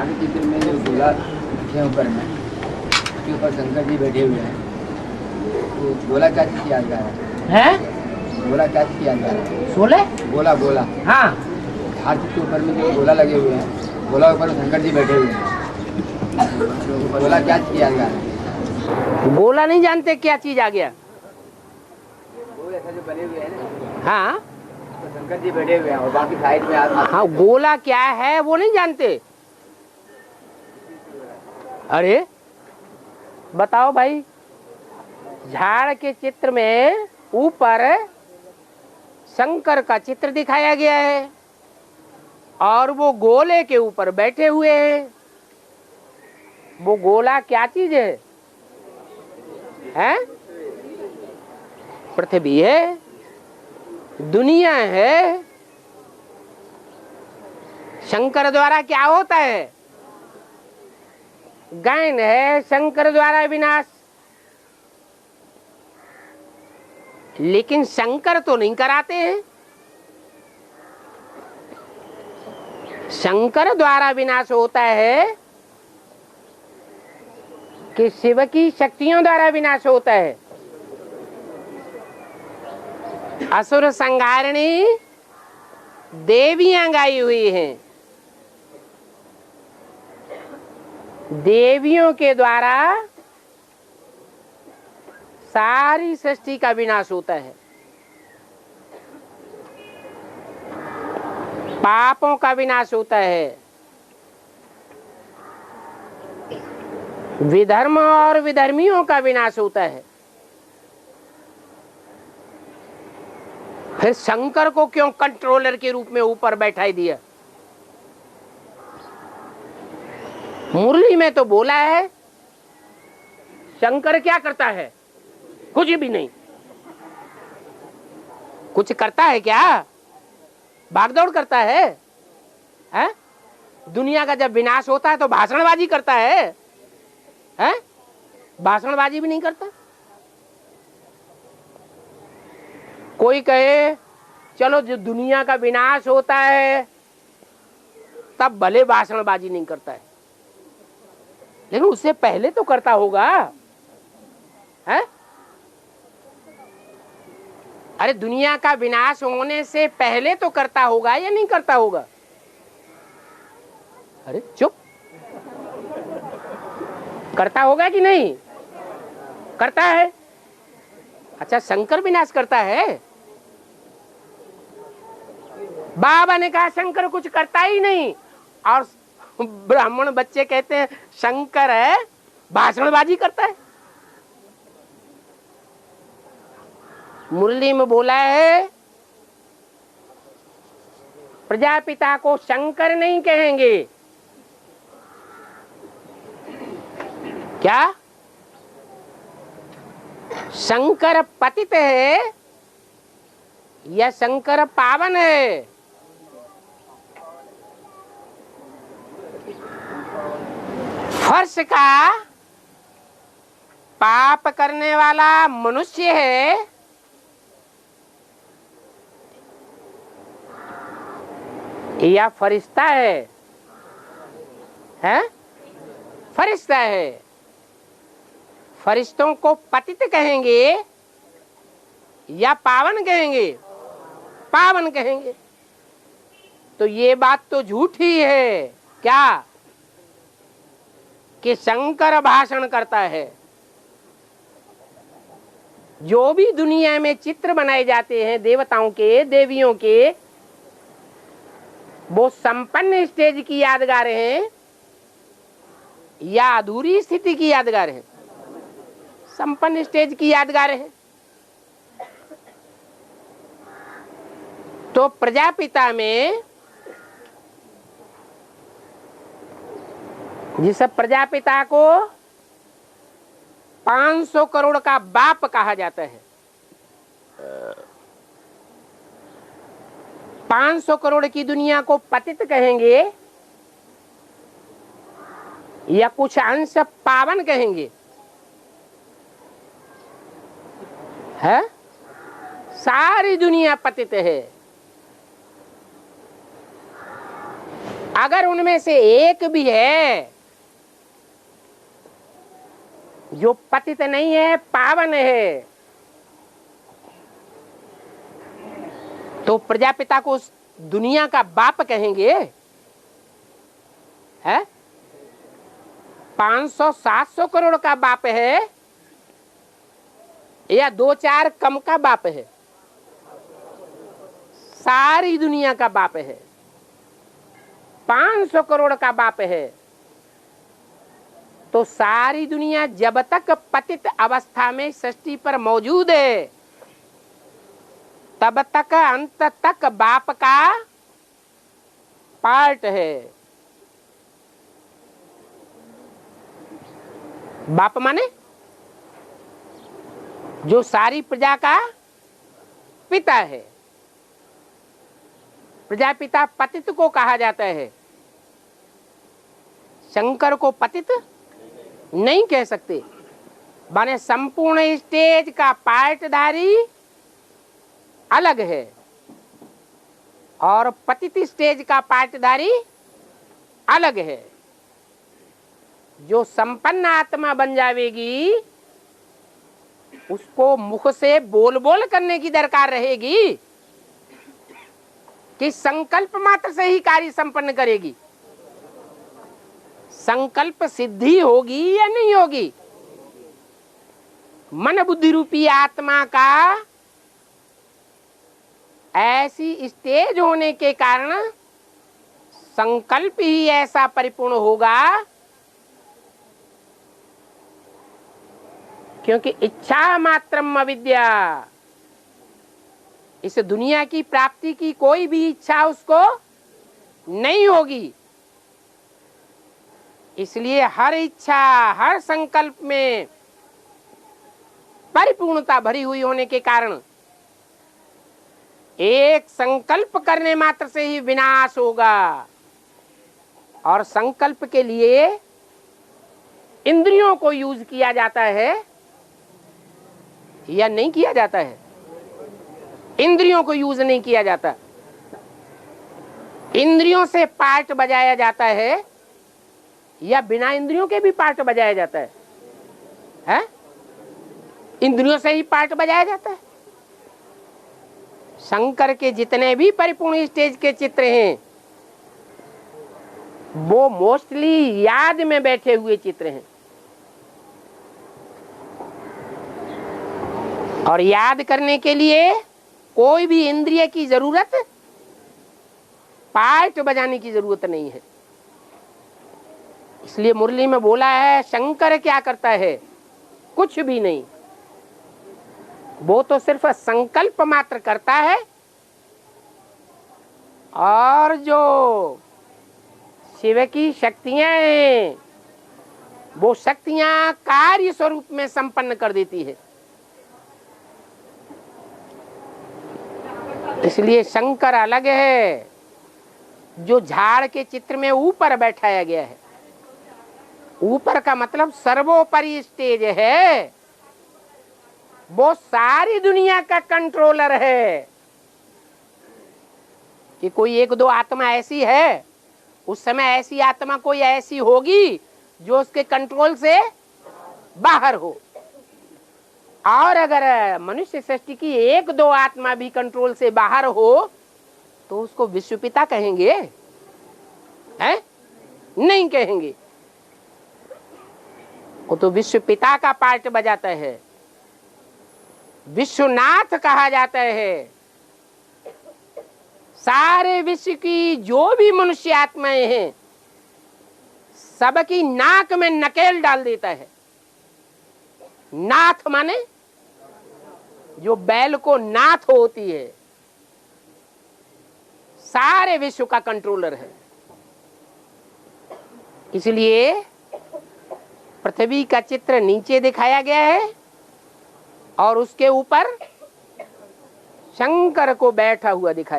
के चित्र में जो गोला है ऊपर में, उसके ऊपर शंकर जी बैठे हुए हैं, तो गोला क्या चीज यादगार है? गोला क्या चीज यादगार है? सोले गोला गोला। हाँ, हाथ के ऊपर में जो गोला लगे हुए हैं, गोला ऊपर शंकर जी बैठे हुए हैं, गोला क्या चीज यादगार है? गोला नहीं जानते क्या चीज आ गया? वो ऐसा जो बने हुए हैं ना, हाँ तो शंकर जी बैठे हुए हैं और बाकी साइड में हाँ, गोला क्या है वो नहीं जानते? अरे बताओ भाई, झाड़ के चित्र में ऊपर शंकर का चित्र दिखाया गया है और वो गोले के ऊपर बैठे हुए हैं। वो गोला क्या चीज है? हैं? पृथ्वी है, दुनिया है। शंकर द्वारा क्या होता है? गायन है, शंकर द्वारा विनाश। लेकिन शंकर तो नहीं कराते हैं। शंकर द्वारा विनाश होता है कि शिव की शक्तियों द्वारा विनाश होता है। असुर संहारिणी देवियां गाई हुई हैं। देवियों के द्वारा सारी सृष्टि का विनाश होता है। पापों का विनाश होता है। विधर्म और विधर्मियों का विनाश होता है। फिर शंकर को क्यों कंट्रोलर के रूप में ऊपर बैठाई दिया? मुरली में तो बोला है शंकर क्या करता है? कुछ भी नहीं। कुछ करता है क्या? भागदौड़ करता है? हैं? दुनिया का जब विनाश होता है तो भाषणबाजी करता है? हैं? भाषणबाजी भी नहीं करता। कोई कहे चलो जो दुनिया का विनाश होता है तब भले भाषणबाजी नहीं करता है, लेकिन उससे पहले तो करता होगा। है? अरे दुनिया का विनाश होने से पहले तो करता होगा या नहीं करता होगा? अरे चुप, करता होगा कि नहीं? करता है। अच्छा, शंकर विनाश करता है? बाबा ने कहा शंकर कुछ करता ही नहीं, और ब्राह्मण बच्चे कहते हैं शंकर है भाषणबाजी करता है। मुरली में बोला है प्रजापिता को शंकर नहीं कहेंगे। क्या? शंकर पतित है या शंकर पावन है? फर्श का पाप करने वाला मनुष्य है या फरिश्ता है? हैं? फरिश्ता है। फरिश्तों को पतित कहेंगे या पावन कहेंगे? पावन कहेंगे। तो ये बात तो झूठी है क्या कि शंकर भाषण करता है? जो भी दुनिया में चित्र बनाए जाते हैं देवताओं के, देवियों के, वो संपन्न स्टेज की यादगार हैं या अधूरी स्थिति की यादगार है? संपन्न स्टेज की यादगार है। तो प्रजापिता में जिस प्रजापिता को 500 करोड़ का बाप कहा जाता है, 500 करोड़ की दुनिया को पतित कहेंगे या कुछ अंश पावन कहेंगे? है? सारी दुनिया पतित है। अगर उनमें से एक भी है जो पतित नहीं है, पावन है, तो प्रजापिता को उस दुनिया का बाप कहेंगे? है 500-700 करोड़ का बाप है या 2-4 कम का बाप है? सारी दुनिया का बाप है। 500 करोड़ का बाप है तो सारी दुनिया जब तक पतित अवस्था में सृष्टि पर मौजूद है तब तक अंत तक बाप का पार्ट है। बाप माने जो सारी प्रजा का पिता है। प्रजापिता पतित को कहा जाता है, शंकर को पतित नहीं कह सकते। माने संपूर्ण स्टेज का पार्टधारी अलग है और पतित स्टेज का पार्टधारी अलग है। जो संपन्न आत्मा बन जावेगी उसको मुख से बोल बोल करने की दरकार रहेगी कि संकल्प मात्र से ही कार्य संपन्न करेगी। संकल्प सिद्धि होगी या नहीं होगी? मन बुद्धि रूपी आत्मा का ऐसी स्टेज होने के कारण संकल्प ही ऐसा परिपूर्ण होगा क्योंकि इच्छा मात्रम अविद्या। इस दुनिया की प्राप्ति की कोई भी इच्छा उसको नहीं होगी। इसलिए हर इच्छा, हर संकल्प में परिपूर्णता भरी हुई होने के कारण एक संकल्प करने मात्र से ही विनाश होगा। और संकल्प के लिए इंद्रियों को यूज किया जाता है या नहीं किया जाता है? इंद्रियों को यूज नहीं किया जाता। इंद्रियों से पार्ट बजाया जाता है या बिना इंद्रियों के भी पार्ट बजाया जाता है? हैं? इंद्रियों से ही पार्ट बजाया जाता है। शंकर के जितने भी परिपूर्ण स्टेज के चित्र हैं वो मोस्टली याद में बैठे हुए चित्र हैं। और याद करने के लिए कोई भी इंद्रिय की जरूरत, पार्ट बजाने की जरूरत नहीं है। इसलिए मुरली में बोला है शंकर क्या करता है? कुछ भी नहीं। वो तो सिर्फ संकल्प मात्र करता है और जो शिव की शक्तियां हैं वो शक्तियां कार्य स्वरूप में संपन्न कर देती है। इसलिए शंकर अलग है जो झाड़ के चित्र में ऊपर बैठाया गया है। ऊपर का मतलब सर्वोपरि स्टेज है। वो सारी दुनिया का कंट्रोलर है। कि कोई एक दो आत्मा ऐसी है, उस समय ऐसी आत्मा कोई ऐसी होगी जो उसके कंट्रोल से बाहर हो। और अगर मनुष्य सृष्टि की एक दो आत्मा भी कंट्रोल से बाहर हो तो उसको विश्वपिता कहेंगे? हैं? नहीं कहेंगे। वो तो विश्वपिता का पार्ट बजाता है। विश्वनाथ कहा जाता है। सारे विश्व की जो भी मनुष्य आत्माएं हैं सबकी नाक में नकेल डाल देता है। नाथ माने जो बैल को नाथ होती है, सारे विश्व का कंट्रोलर है। इसलिए पृथ्वी का चित्र नीचे दिखाया गया है और उसके ऊपर शंकर को बैठा हुआ दिखाया।